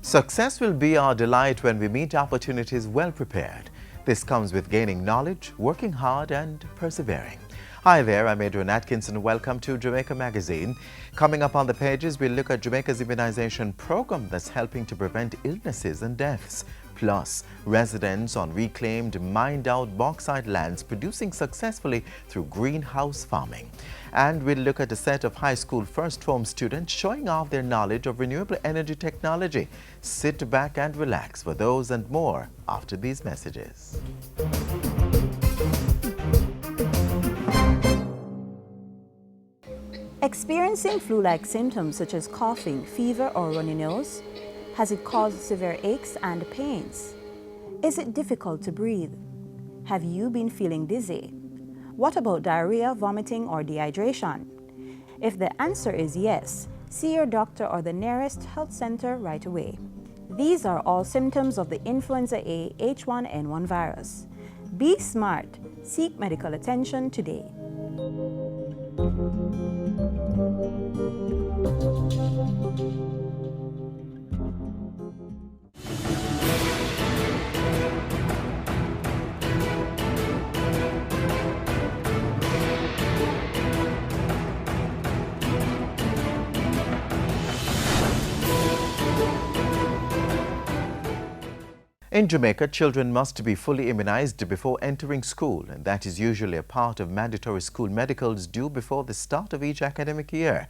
Success will be our delight when we meet opportunities well prepared. This comes with gaining knowledge, working hard and persevering. Hi there, I'm Adrian Atkinson. Welcome to Jamaica Magazine. Coming up on the pages, we'll look at Jamaica's immunization program that's helping to prevent illnesses and deaths. Plus, residents on reclaimed, mined-out bauxite lands producing successfully through greenhouse farming. And we'll look at a set of high school first home students showing off their knowledge of renewable energy technology. Sit back and relax for those and more after these messages. Experiencing flu-like symptoms such as coughing, fever or runny nose? Has it caused severe aches and pains? Is it difficult to breathe? Have you been feeling dizzy? What about diarrhea, vomiting or dehydration? If the answer is yes, see your doctor or the nearest health center right away. These are all symptoms of the influenza A H1N1 virus. Be smart. Seek medical attention today. In Jamaica, children must be fully immunized before entering school, and that is usually a part of mandatory school medicals due before the start of each academic year.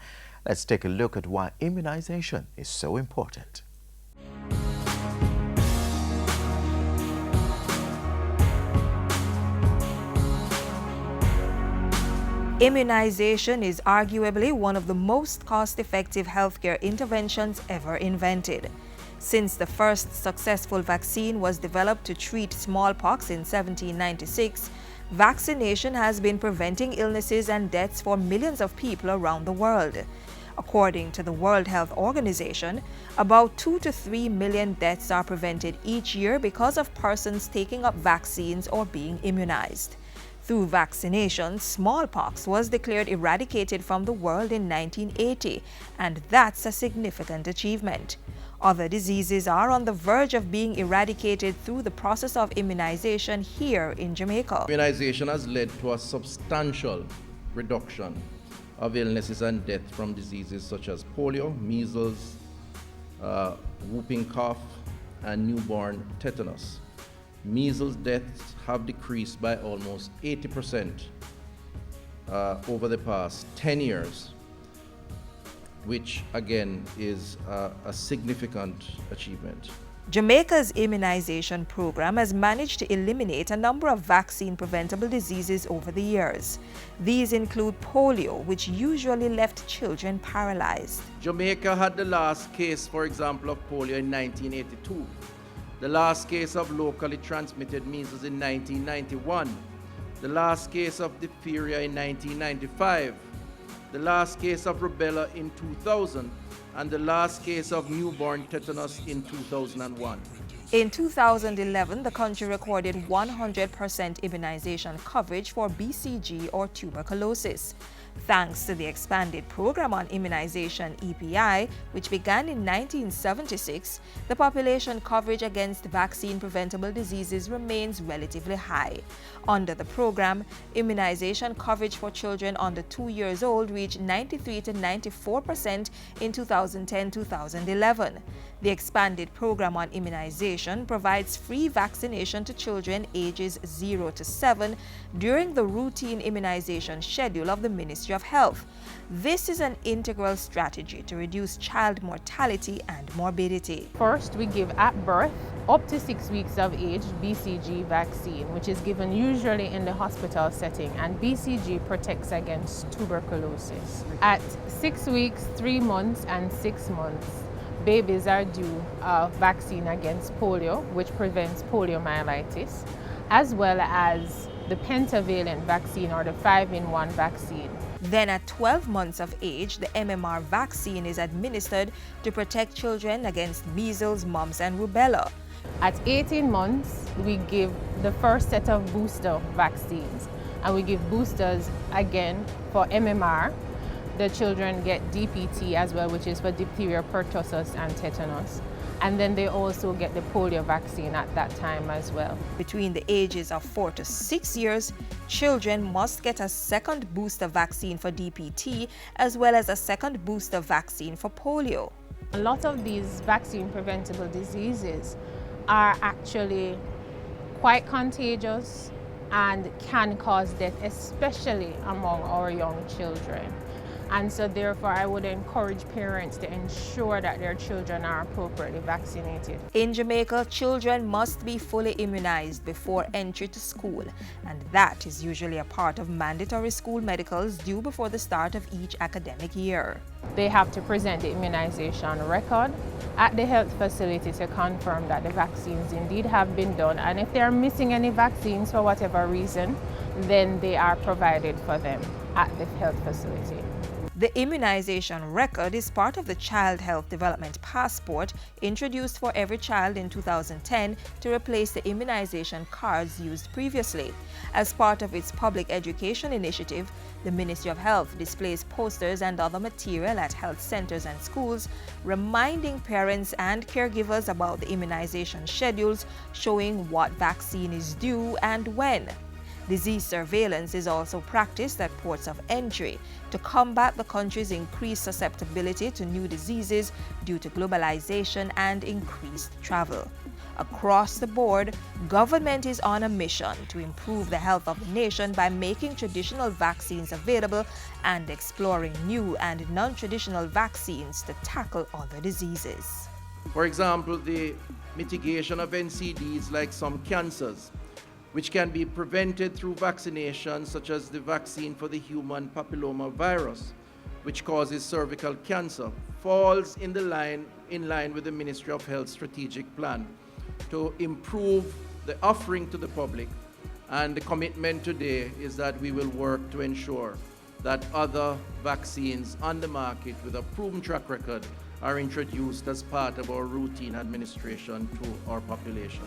Let's take a look at why immunization is so important. Immunization is arguably one of the most cost-effective healthcare interventions ever invented. Since the first successful vaccine was developed to treat smallpox in 1796, vaccination has been preventing illnesses and deaths for millions of people around the world. According to the World Health Organization, about 2 to 3 million deaths are prevented each year because of persons taking up vaccines or being immunized. Through vaccination, smallpox was declared eradicated from the world in 1980, and that's a significant achievement. Other diseases are on the verge of being eradicated through the process of immunization here in Jamaica. Immunization has led to a substantial reduction of illnesses and death from diseases such as polio, measles, whooping cough, and newborn tetanus. Measles deaths have decreased by almost 80% over the past 10 years, which again is a significant achievement. Jamaica's immunization program has managed to eliminate a number of vaccine-preventable diseases over the years. These include polio, which usually left children paralyzed. Jamaica had the last case, for example, of polio in 1982, the last case of locally transmitted measles in 1991, the last case of diphtheria in 1995, the last case of rubella in 2000, and the last case of newborn tetanus in 2001. In 2011, the country recorded 100% immunization coverage for BCG or tuberculosis. Thanks to the expanded program on immunization EPI, which began in 1976, the population coverage against vaccine-preventable diseases remains relatively high. Under the program, immunization coverage for children under 2 years old reached 93 to 94% in 2010-2011. The expanded program on immunization provides free vaccination to children ages 0 to 7 during the routine immunization schedule of the Ministry of Health. This is an integral strategy to reduce child mortality and morbidity. First, we give at birth up to 6 weeks of age BCG vaccine, which is given usually in the hospital setting, and BCG protects against tuberculosis. At 6 weeks, 3 months, and 6 months, babies are due a vaccine against polio, which prevents poliomyelitis, as well as the pentavalent vaccine or the 5-in-1 vaccine. Then at 12 months of age, the MMR vaccine is administered to protect children against measles, mumps, and rubella. At 18 months, we give the first set of booster vaccines, and we give boosters again for MMR. The children get DPT as well, which is for diphtheria, pertussis, and tetanus. And then they also get the polio vaccine at that time as well. Between the ages of 4 to 6 years, children must get a second booster vaccine for DPT as well as a second booster vaccine for polio. A lot of these vaccine-preventable diseases are actually quite contagious and can cause death, especially among our young children. And so therefore I would encourage parents to ensure that their children are appropriately vaccinated. In Jamaica, children must be fully immunized before entry to school, and that is usually a part of mandatory school medicals due before the start of each academic year. They have to present the immunization record at the health facility to confirm that the vaccines indeed have been done, and if they are missing any vaccines for whatever reason, then they are provided for them at the health facility. The immunization record is part of the Child Health Development Passport introduced for every child in 2010 to replace the immunization cards used previously. As part of its public education initiative, the Ministry of Health displays posters and other material at health centers and schools, reminding parents and caregivers about the immunization schedules, showing what vaccine is due and when. Disease surveillance is also practiced at ports of entry to combat the country's increased susceptibility to new diseases due to globalization and increased travel. Across the board, government is on a mission to improve the health of the nation by making traditional vaccines available and exploring new and non-traditional vaccines to tackle other diseases. For example, the mitigation of NCDs like some cancers, which can be prevented through vaccination, such as the vaccine for the human papilloma virus, which causes cervical cancer, falls in line with the Ministry of Health strategic plan to improve the offering to the public. And the commitment today is that we will work to ensure that other vaccines on the market with a proven track record are introduced as part of our routine administration to our population.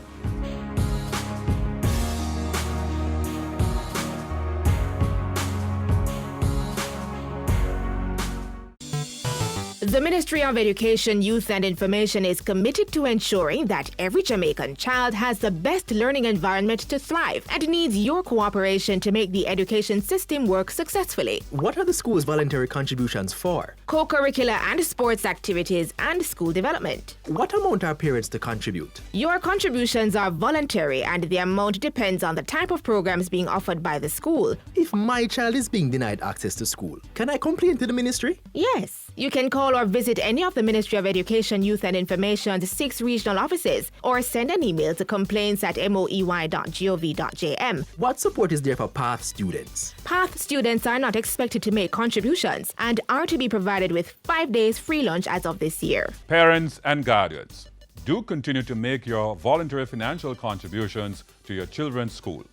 The Ministry of Education, Youth and Information is committed to ensuring that every Jamaican child has the best learning environment to thrive and needs your cooperation to make the education system work successfully. What are the school's voluntary contributions for? Co-curricular and sports activities and school development. What amount are parents to contribute? Your contributions are voluntary and the amount depends on the type of programs being offered by the school. If my child is being denied access to school, can I complain to the ministry? Yes, you can call or visit any of the Ministry of Education, Youth and Information's 6 regional offices or send an email to complaints@moey.gov.jm. What support is there for PATH students? PATH students are not expected to make contributions and are to be provided with 5 days free lunch as of this year. Parents and guardians, do continue to make your voluntary financial contributions to your children's school.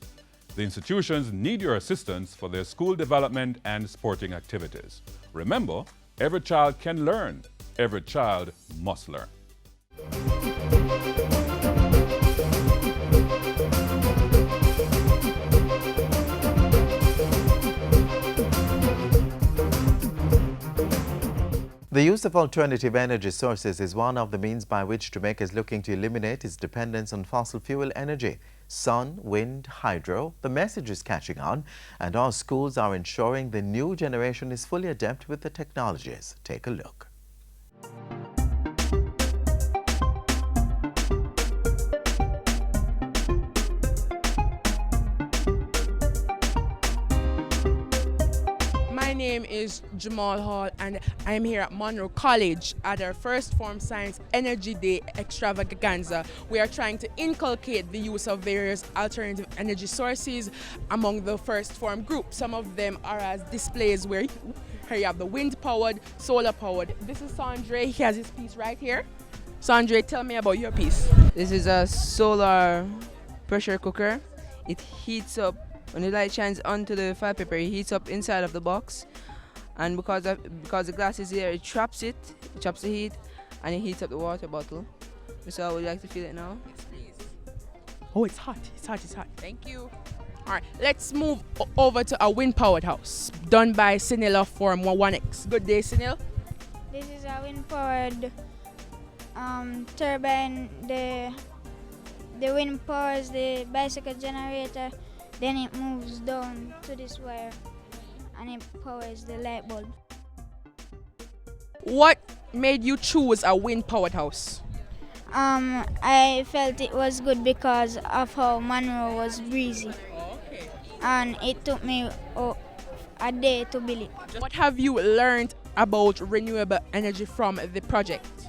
The institutions need your assistance for their school development and sporting activities. Remember, every child can learn. Every child must learn. The use of alternative energy sources is one of the means by which Jamaica is looking to eliminate its dependence on fossil fuel energy. Sun, wind, hydro, the message is catching on, and our schools are ensuring the new generation is fully adept with the technologies. Take a look. My name is Jamal Hall and I'm here at Monroe College at our First Form Science Energy Day extravaganza. We are trying to inculcate the use of various alternative energy sources among the First Form group. Some of them are as displays where you have the wind powered, solar powered. This is Sandre, he has his piece right here. Sandre, tell me about your piece. This is a solar pressure cooker. It heats up. When the light shines onto the fire paper, it heats up inside of the box, and because the glass is here, it traps the heat, and it heats up the water bottle. So I would like to feel it now. Yes, please. Oh, it's hot. It's hot. It's hot. Thank you. All right, let's move over to a wind-powered house done by Sinilla Form 1X. Good day, Sinil. This is a wind-powered turbine, the wind powers the bicycle generator, then it moves down to this wire and it powers the light bulb. What made you choose a wind-powered house? I felt it was good because of how Monroe was breezy. Okay. And it took me a day to build it. What have you learned about renewable energy from the project?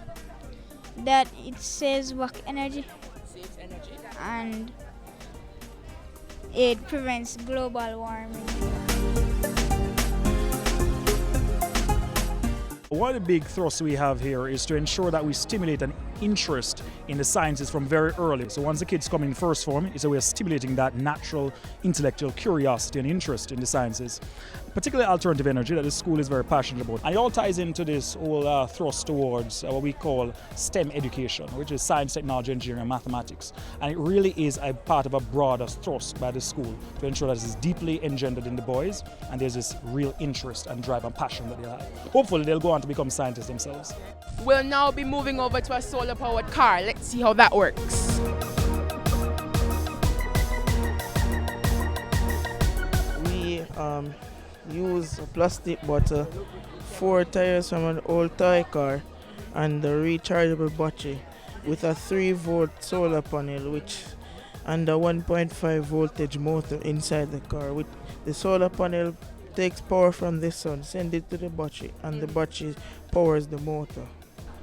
That it saves work energy Saves energy. and it prevents global warming. One of the big thrusts we have here is to ensure that we stimulate an interest in the sciences from very early. So once the kids come in first form, it's a way of stimulating that natural intellectual curiosity and interest in the sciences, particularly alternative energy that the school is very passionate about. And it all ties into this whole thrust towards what we call STEM education, which is science, technology, engineering, and mathematics. And it really is a part of a broader thrust by the school to ensure that this is deeply engendered in the boys and there's this real interest and drive and passion that they have. Hopefully they'll go on to become scientists themselves. We'll now be moving over to a solar-powered car. Let's see how that works. We use a plastic bottle, 4 tires from an old toy car, and a rechargeable battery with a 3-volt solar panel and a 1.5 voltage motor inside the car. With the solar panel takes power from the sun, send it to the battery, and the battery powers the motor.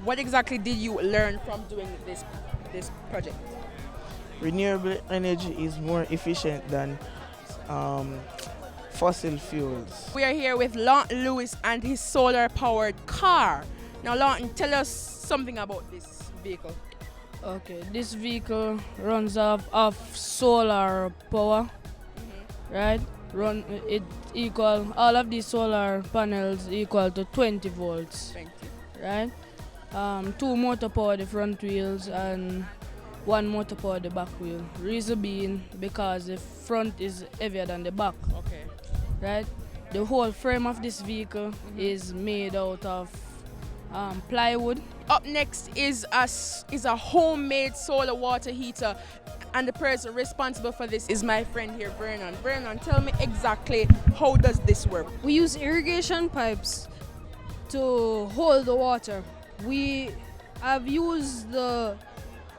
What exactly did you learn from doing this project? Renewable energy is more efficient than fossil fuels. We are here with Lawton Lewis and his solar-powered car. Now, Lawton, tell us something about this vehicle. Okay, this vehicle runs off of solar power, right? All of these solar panels equal to 20 volts, right? 2 motor power the front wheels and 1 motor power the back wheel. Reason being because the front is heavier than the back. Okay. Right? The whole frame of this vehicle is made out of plywood. Up next is a homemade solar water heater, and the person responsible for this is my friend here, Vernon. Vernon, tell me exactly how does this work? We use irrigation pipes to hold the water. We have used the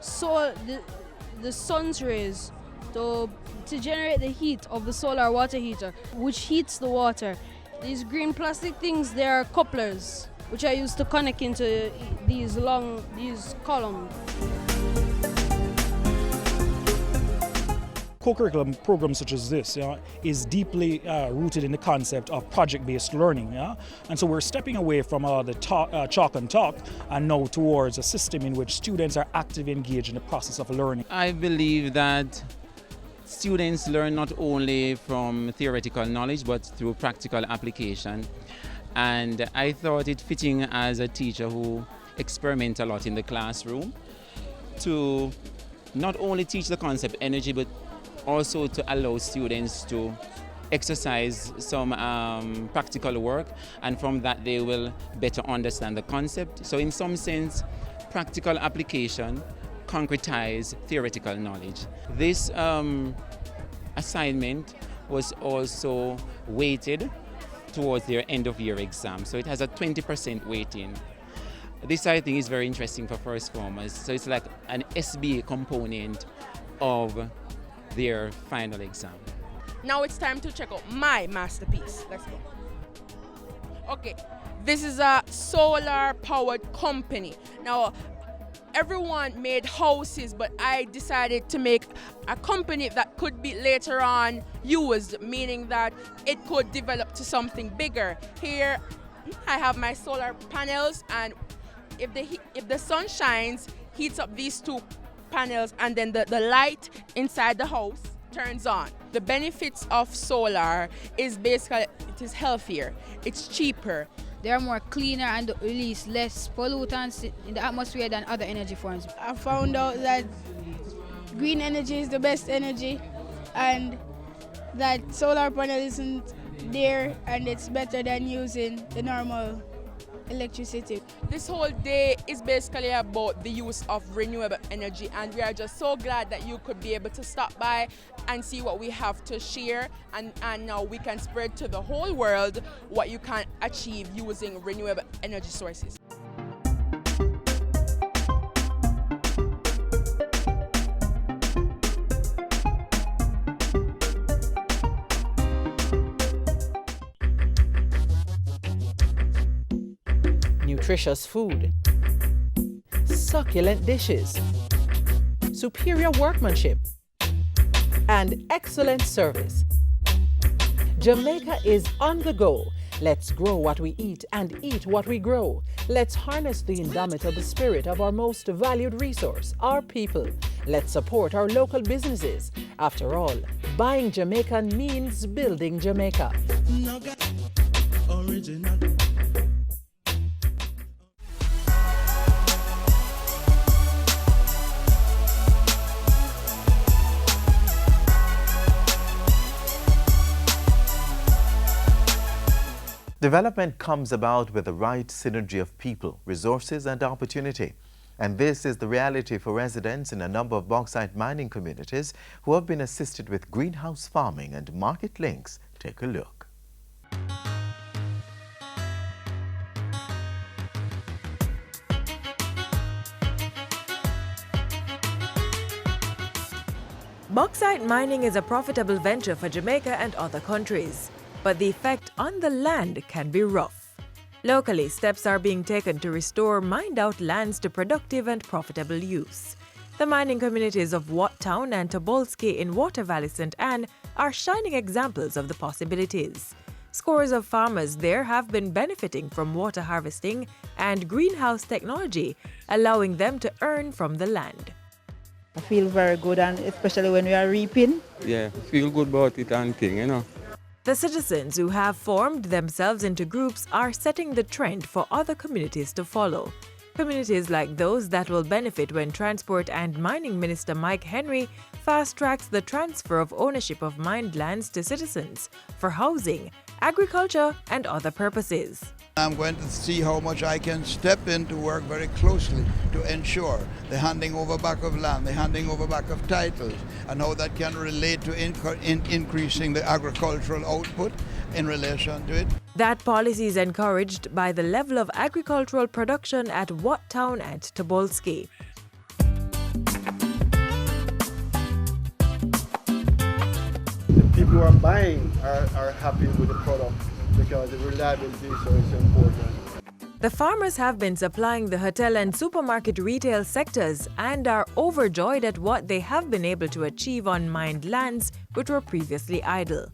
sun's rays to generate the heat of the solar water heater, which heats the water. These green plastic things, they are couplers, which are used to connect into these columns. Co-curriculum programs such as this is deeply rooted in the concept of project-based learning. And so we're stepping away from the chalk and talk and now towards a system in which students are actively engaged in the process of learning. I believe that students learn not only from theoretical knowledge but through practical application. And I thought it fitting as a teacher who experiments a lot in the classroom to not only teach the concept energy but also to allow students to exercise some practical work, and from that they will better understand the concept. So in some sense, practical application concretize theoretical knowledge. This assignment was also weighted towards their end-of-year exam, so it has a 20% weighting. This, I think, is very interesting for first formers, so it's like an SBA component of their final exam. Now it's time to check out my masterpiece. Let's go. Okay, this is a solar-powered company. Now, everyone made houses, but I decided to make a company that could be later on used, meaning that it could develop to something bigger. Here, I have my solar panels, and if the sun shines, heats up these 2 panels, and then the light inside the house turns on. The benefits of solar is basically it is healthier, it's cheaper. They are more cleaner and release less pollutants in the atmosphere than other energy forms. I found out that green energy is the best energy and that solar panel isn't there and it's better than using the normal electricity. This whole day is basically about the use of renewable energy, and we are just so glad that you could be able to stop by and see what we have to share, and now we can spread to the whole world what you can achieve using renewable energy sources. Nutritious food, succulent dishes, superior workmanship, and excellent service. Jamaica is on the go. Let's grow what we eat and eat what we grow. Let's harness the indomitable spirit of our most valued resource, our people. Let's support our local businesses. After all, buying Jamaican means building Jamaica. Original. Development comes about with the right synergy of people, resources and opportunity. And this is the reality for residents in a number of bauxite mining communities who have been assisted with greenhouse farming and market links. Take a look. Bauxite mining is a profitable venture for Jamaica and other countries, but the effect on the land can be rough. Locally, steps are being taken to restore mined-out lands to productive and profitable use. The mining communities of Wat Town and Tobolski in Water Valley St. Anne are shining examples of the possibilities. Scores of farmers there have been benefiting from water harvesting and greenhouse technology, allowing them to earn from the land. I feel very good, and especially when we are reaping. Yeah, feel good about it and thing, you know. The citizens who have formed themselves into groups are setting the trend for other communities to follow. Communities like those that will benefit when Transport and Mining Minister Mike Henry fast-tracks the transfer of ownership of mined lands to citizens for housing, agriculture and other purposes. I'm going to see how much I can step in to work very closely to ensure the handing over back of land, the handing over back of titles, and how that can relate to increasing the agricultural output in relation to it. That policy is encouraged by the level of agricultural production at Wat Town and Tobolski. The people who are buying are happy with the product, because the reliability is so important. The farmers have been supplying the hotel and supermarket retail sectors and are overjoyed at what they have been able to achieve on mined lands which were previously idle.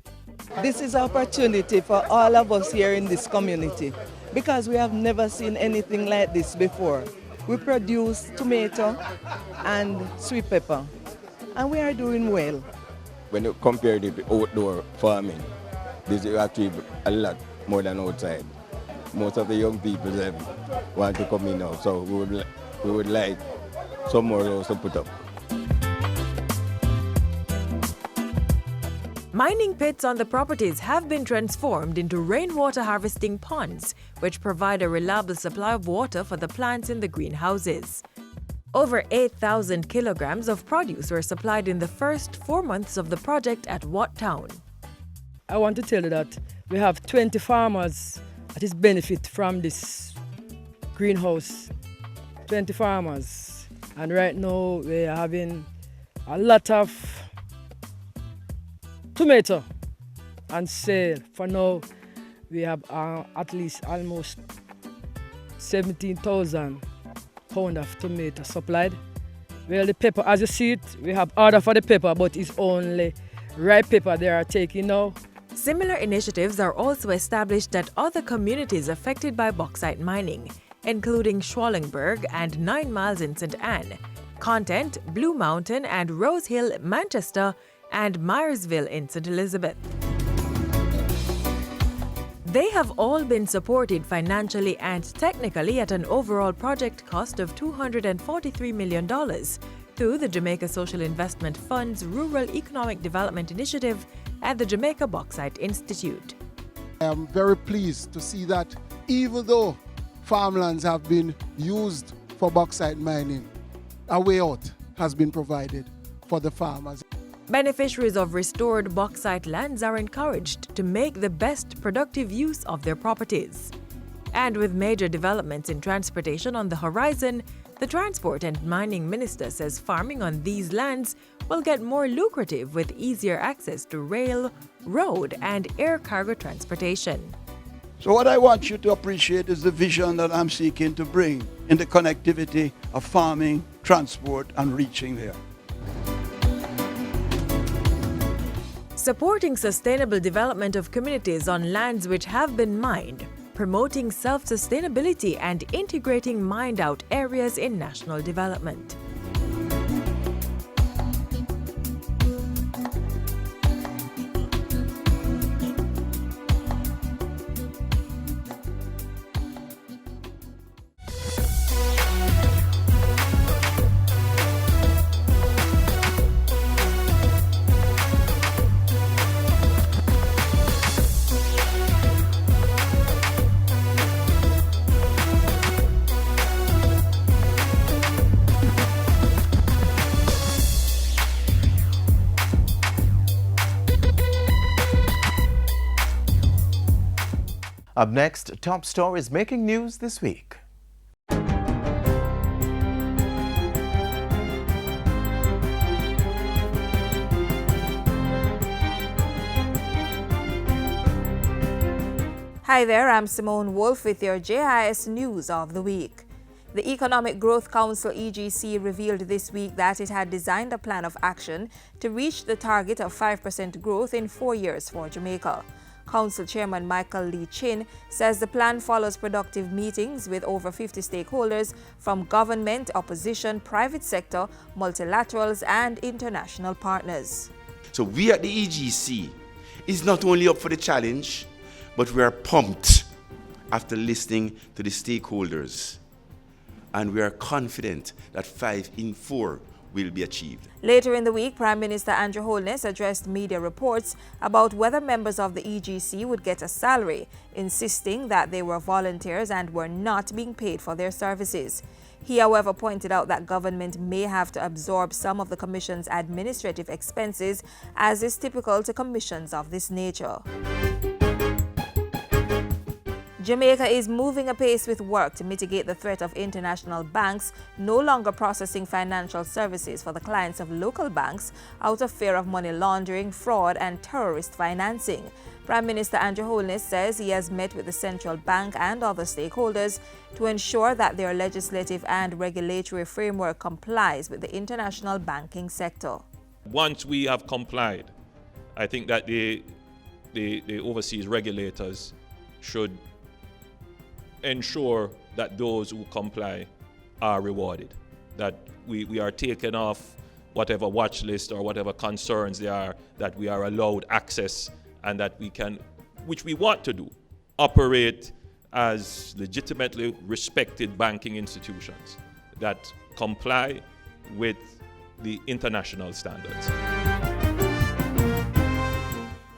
This is an opportunity for all of us here in this community, because we have never seen anything like this before. We produce tomato and sweet pepper, and we are doing well. When you compare it to outdoor farming, this is actually a lot more than outside. Most of the young people want to come in now, so we would like some more rows to put up. Mining pits on the properties have been transformed into rainwater harvesting ponds, which provide a reliable supply of water for the plants in the greenhouses. Over 8,000 kilograms of produce were supplied in the first 4 months of the project at Wat Town. I want to tell you that we have 20 farmers that is benefit from this greenhouse. 20 farmers. And right now we are having a lot of tomato and sale. For now we have at least almost 17,000 pounds of tomato supplied. Well, the pepper, as you see it, we have order for the pepper, but it's only ripe pepper they are taking now. Similar initiatives are also established at other communities affected by bauxite mining, including Schwallenberg and 9 Miles in St. Anne, Content, Blue Mountain and Rose Hill, Manchester, and Myersville in St. Elizabeth. They have all been supported financially and technically at an overall project cost of $243 million through the Jamaica Social Investment Fund's Rural Economic Development Initiative at the Jamaica Bauxite Institute. I am very pleased to see that even though farmlands have been used for bauxite mining. A way out has been provided for the farmers. Beneficiaries of restored bauxite lands are encouraged to make the best productive use of their properties. And with major developments in transportation on the horizon, the Transport and Mining Minister says farming on these lands will get more lucrative with easier access to rail, road, and air cargo transportation. So what I want you to appreciate is the vision that I'm seeking to bring in the connectivity of farming, transport, and reaching there. Supporting sustainable development of communities on lands which have been mined, promoting self-sustainability and integrating mined-out areas in national development. Up next, top stories making news this week. Hi there, I'm Simone Wolf with your JIS News of the Week. The Economic Growth Council EGC revealed this week that it had designed a plan of action to reach the target of 5% growth in 4 years for Jamaica. Council Chairman Michael Lee Chin says the plan follows productive meetings with over 50 stakeholders from government, opposition, private sector, multilaterals, and international partners. So we at the EGC is not only up for the challenge, but we are pumped after listening to the stakeholders. And we are confident that 5 in 4 will be achieved. Later in the week, Prime Minister Andrew Holness addressed media reports about whether members of the EGC would get a salary, insisting that they were volunteers and were not being paid for their services. He, however, pointed out that government may have to absorb some of the Commission's administrative expenses, as is typical to commissions of this nature. Jamaica is moving apace with work to mitigate the threat of international banks no longer processing financial services for the clients of local banks out of fear of money laundering, fraud, and terrorist financing. Prime Minister Andrew Holness says he has met with the central bank and other stakeholders to ensure that their legislative and regulatory framework complies with the international banking sector. Once we have complied, I think that the overseas regulators should ensure that those who comply are rewarded, that we are taken off whatever watch list or whatever concerns there are, that we are allowed access, and that we can, which we want to do, operate as legitimately respected banking institutions that comply with the international standards.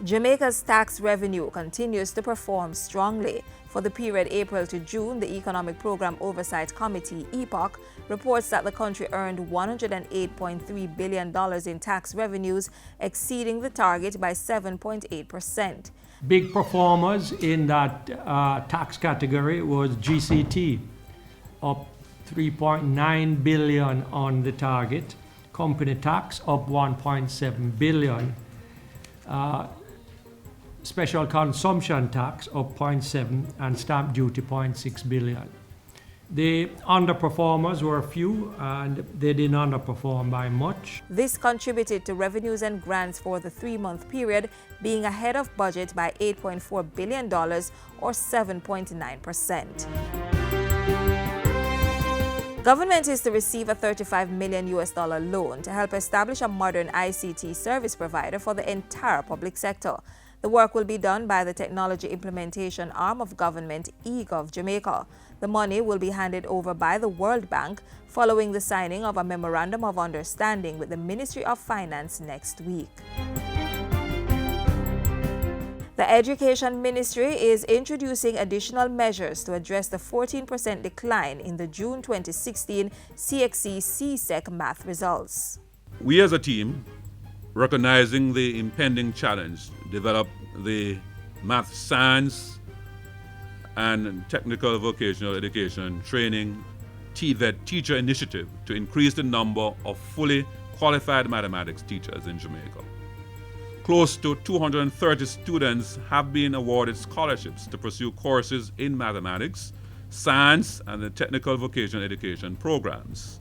Jamaica's tax revenue continues to perform strongly. For the period April to June, the Economic Program Oversight Committee, EPOC, reports that the country earned $108.3 billion in tax revenues, exceeding the target by 7.8%. Big performers in that tax category was GCT, up 3.9 billion on the target. Company tax up 1.7 billion. Special consumption tax up 0.7 and stamp duty 0.6 billion. The underperformers were few and they didn't underperform by much. This contributed to revenues and grants for the 3-month period being ahead of budget by $8.4 billion or 7.9%. Government is to receive a $35 million loan to help establish a modern ICT service provider for the entire public sector. The work will be done by the Technology Implementation Arm of Government, eGov Jamaica. The money will be handed over by the World Bank following the signing of a Memorandum of Understanding with the Ministry of Finance next week. The Education Ministry is introducing additional measures to address the 14% decline in the June 2016 CXC CSEC math results. We as a team, recognizing the impending challenge, developed the Math Science and Technical Vocational Education Training TVET Teacher Initiative to increase the number of fully qualified mathematics teachers in Jamaica. Close to 230 students have been awarded scholarships to pursue courses in mathematics, science, and the technical vocational education programs.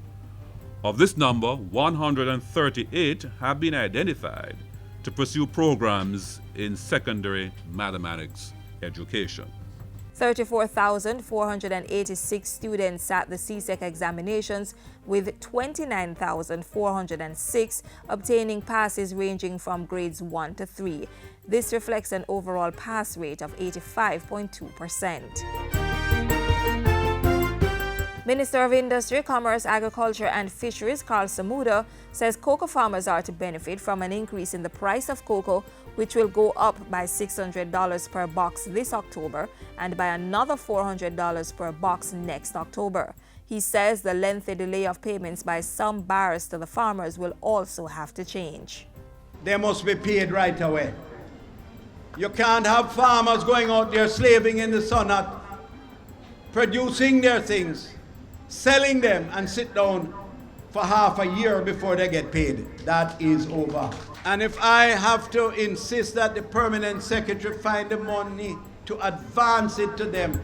Of this number, 138 have been identified to pursue programs in secondary mathematics education. 34,486 students sat the CSEC examinations, with 29,406 obtaining passes ranging from grades 1 to 3. This reflects an overall pass rate of 85.2%. Minister of Industry, Commerce, Agriculture and Fisheries Carl Samuda says cocoa farmers are to benefit from an increase in the price of cocoa, which will go up by $600 per box this October and by another $400 per box next October. He says the lengthy delay of payments by some buyers to the farmers will also have to change. They must be paid right away. You can't have farmers going out there slaving in the sun, producing their things, selling them, and sit down for half a year before they get paid. That is over. And if I have to insist that the permanent secretary find the money to advance it to them.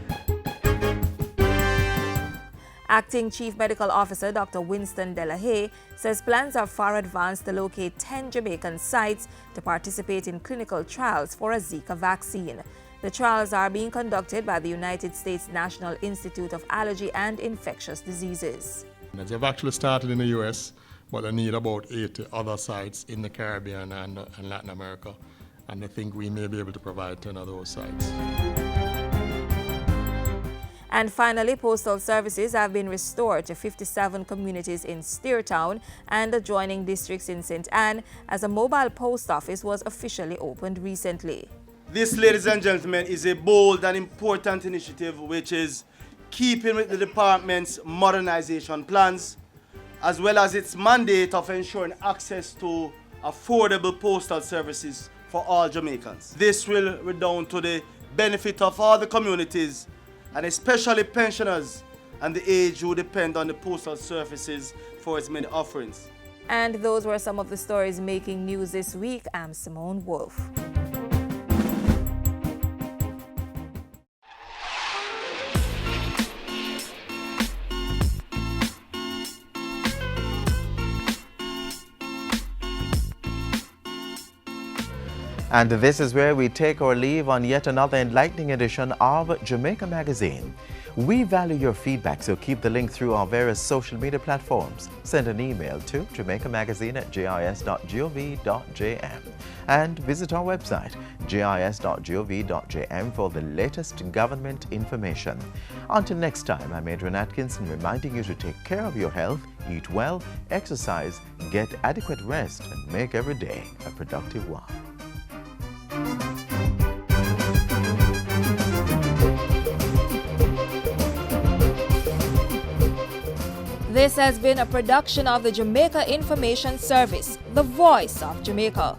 Acting Chief Medical Officer Dr. Winston Delahaye says plans are far advanced to locate 10 Jamaican sites to participate in clinical trials for a Zika vaccine. The trials are being conducted by the United States National Institute of Allergy and Infectious Diseases. They've actually started in the US, but they need about 80 other sites in the Caribbean and Latin America. And I think we may be able to provide 10 of those sites. And finally, postal services have been restored to 57 communities in Steertown and adjoining districts in St. Anne as a mobile post office was officially opened recently. This, ladies and gentlemen, is a bold and important initiative which is keeping with the department's modernization plans, as well as its mandate of ensuring access to affordable postal services for all Jamaicans. This will redound to the benefit of all the communities, and especially pensioners and the aged who depend on the postal services for its many offerings. And those were some of the stories making news this week. I'm Simone Wolf. And this is where we take our leave on yet another enlightening edition of Jamaica Magazine. We value your feedback, so keep the link through our various social media platforms. Send an email to jamaicamagazine@jis.gov.jm and visit our website, jis.gov.jm, for the latest government information. Until next time, I'm Adrian Atkinson, reminding you to take care of your health, eat well, exercise, get adequate rest, and make every day a productive one. This has been a production of the Jamaica Information Service, the voice of Jamaica.